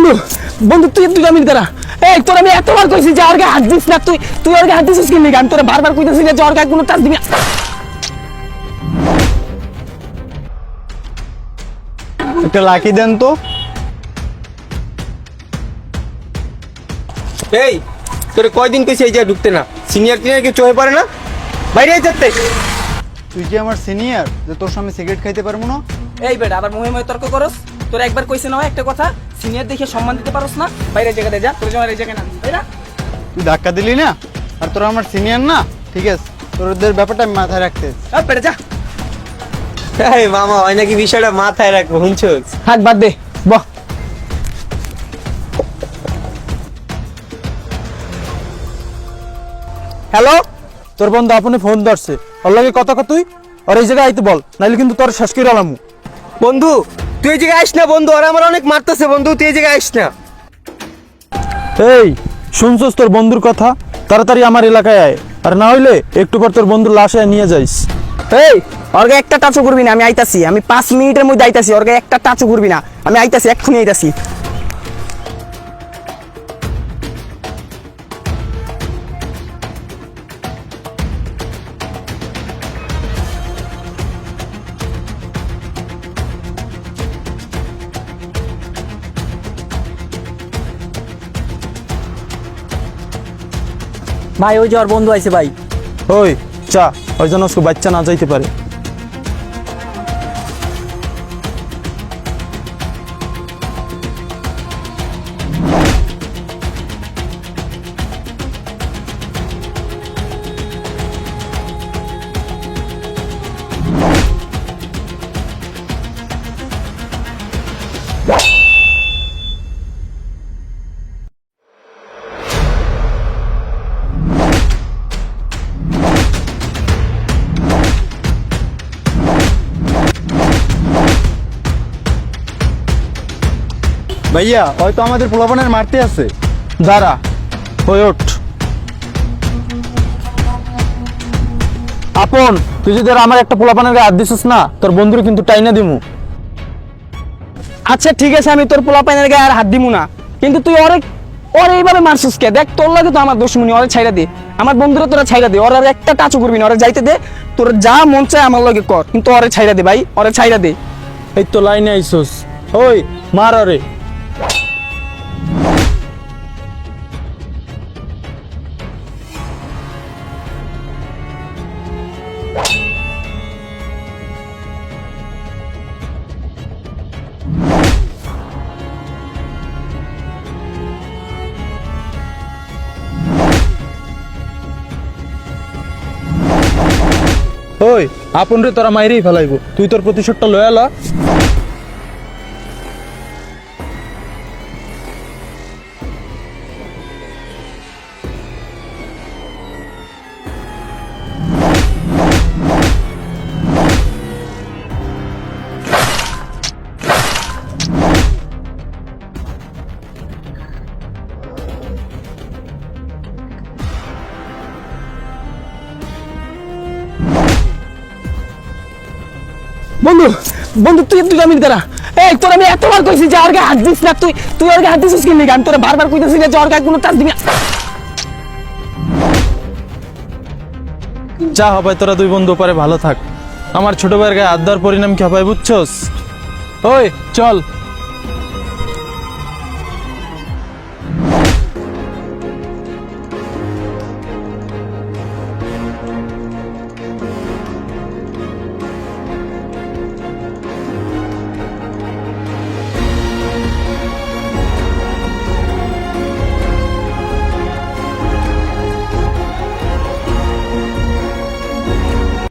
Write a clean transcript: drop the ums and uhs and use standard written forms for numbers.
বন্ধু বন্ধু তুই 2 মিনিট দাঁড়া। এই তোর আমি এতবার কইছি যে ওর গায়ে হাত দিস না, তুই ওর গায়ে হাত দিছিস কি লিগা? আমি তোরে বারবার কইতাছি যে ওর গায়ে কোনো টাচ দিবি না। একটা লাকি দেন তো। এই তোরে কয়দিন কইছি এই জায়গায় ঢুকতে না? সিনিয়র টিনিয়র কি চোখে পড়ে না? বাইরে যেতে। তুই কি আমার সিনিয়র যে তোর সামনে সিগারেট খাইতে পারবো না? এই বেটা আবার মুহে মুহে তর্ক করস। তোর একবার কইছে না একটা কথা, সিনিয়র দেখে সম্মান দিতে পারস না? বাইরে জায়গা দে যা, তোর জন্য এই জায়গা না বাইরা। তুই ধাক্কা দিলি না, আর তোরা আমার সিনিয়র না, ঠিক আছে? তোদের ব্যাপারটা আমি মাথায় রাখতে। এই বেটা যা। এই মামা হয় নাকি বিষয়টা মাথায় রাখবো, শুনছস? হাত বাদ দে, বহ। হ্যালো, তোর বন্ধু আপনি ফোন ধরছে, ওর লগে কথা কর তুই, আর এই জায়গায় আইতে বল, নাইলে কিন্তু তোর শেষ করে আলামু। বন্ধু তুই এই জায়গায় আইস না বন্ধু, আর আমার অনেক মারতেছে বন্ধু, তুই এই জায়গায় আইস না। এই শুনছস তোর বন্ধুর কথা? তাড়াতাড়ি আমার এলাকায় আয়, আর না হইলে একটু পর তোর বন্ধুর লাশে নিয়ে যাইস। এই ওর গায়ে একটা টাচও করবি না, আমি আইতাছি। আমি 5 মিনিটের মধ্যে আইতাছি। ওর গায়ে একটা টাচও করবি না, আমি আইতাছি, এক্ষুনি আইতাছি। ভাই ওই যে ওর বন্ধু আইছে ভাই। ওই চা, ওই জন্য বাচ্চা না যাইতে পারে। ভাইয়া হয়তো আমাদের পোলাপানের মারতে আছে। দাঁড়া, ওই ওঠ। আপন, তুই যদি আর আমার একটা পোলাপানের গায়ে হাত দিছিস না, তোর বন্ধুর কিন্তু টাইনা দিমু। আচ্ছা ঠিক আছে, আমি তোর পোলাপাইনের গায়ে আর হাত দিমু না, কিন্তু তুই ওর এইভাবে মারছিস কে? দেখ তোর লাগে তো আমার দুশমনি, ওরে ছাইরা দে। আমার বন্ধুরা তোরা ছাইরা দে, ওর আর একটা টাচও করবি না, ওরে যাইতে দে। তোর যা মন চায় আমার লগে কর, কিন্তু ওরে ছাইরা দে ভাই, ওরে ছাইরা দে। এই তো লাইনে আইসোস, ওই মার আরে। ওই আপন রে তোরা মাইরেই ফেলাইবো, তুই তোর প্রতিশোধটা লয়া লা। বন্ধু বন্ধু তুই 2 মিনিট দাঁড়া। এই তোর আমি এতবার কইছি যে ওর গায়ে হাত দিস না, তুই ওর গায়ে হাত দিছিস কি লিগা? আমি তোরে বারবার কইতাছি যে ওর গায়ে কোনো টাচ দিবি না। যা হবে তোরা দুই বন্ধু পারে ভালো থাক। আমার ছোট ভাইয়ের গায়ে হাত দেওয়ার পরিণাম কি হবে বুঝছস? ওই চল।